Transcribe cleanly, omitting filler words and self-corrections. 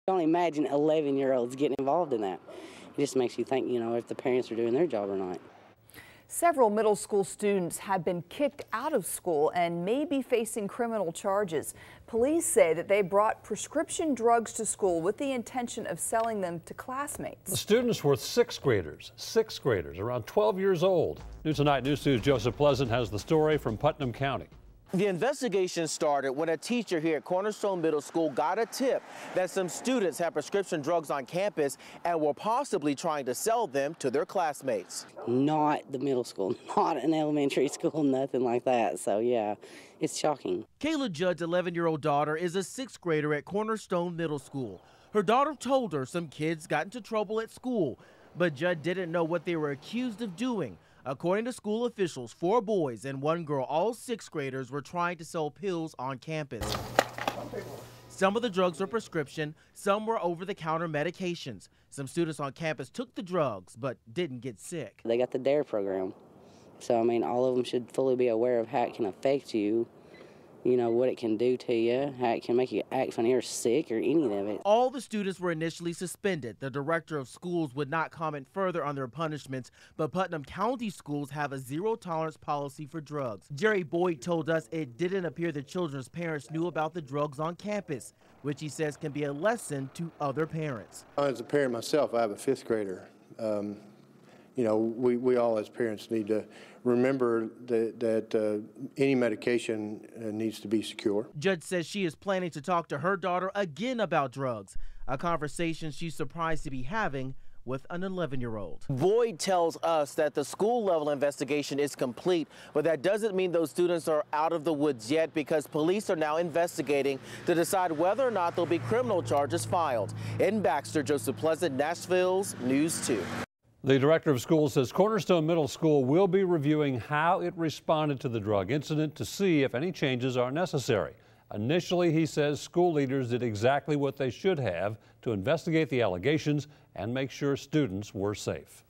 Don't imagine 11-year-olds getting involved in that. It just makes you think, if the parents are doing their job or not. Several middle school students have been kicked out of school and may be facing criminal charges. Police say that they brought prescription drugs to school with the intention of selling them to classmates. The students were sixth graders, around 12 years old. News Tonight News 2's Joseph Pleasant has the story from Putnam County. The investigation started when a teacher here at Cornerstone Middle School got a tip that some students had prescription drugs on campus and were possibly trying to sell them to their classmates. Not the middle school, not an elementary school, nothing like that. So, yeah, it's shocking. Kayla Judd's 11-year-old daughter is a sixth grader at Cornerstone Middle School. Her daughter told her some kids got into trouble at school, but Judd didn't know what they were accused of doing. According to school officials, 4 boys and 1 girl, all sixth graders, were trying to sell pills on campus. Some of the drugs were prescription, some were over-the-counter medications. Some students on campus took the drugs but didn't get sick. They got the DARE program. So, all of them should fully be aware of how it can affect you, what it can do to you, how it can make you act funny or sick or any of it. All the students were initially suspended. The director of schools would not comment further on their punishments, but Putnam County schools have a zero-tolerance policy for drugs. Jerry Boyd told us it didn't appear the children's parents knew about the drugs on campus, which he says can be a lesson to other parents. As a parent myself, I have a 5th grader. We all as parents need to remember that any medication needs to be secure. Judge says she is planning to talk to her daughter again about drugs, a conversation she's surprised to be having with an 11-year-old. Boyd tells us that the school-level investigation is complete, but that doesn't mean those students are out of the woods yet, because police are now investigating to decide whether or not there'll be criminal charges filed. In Baxter, Joseph Pleasant, Nashville's News 2. The director of schools says Cornerstone Middle School will be reviewing how it responded to the drug incident to see if any changes are necessary. Initially, he says school leaders did exactly what they should have to investigate the allegations and make sure students were safe.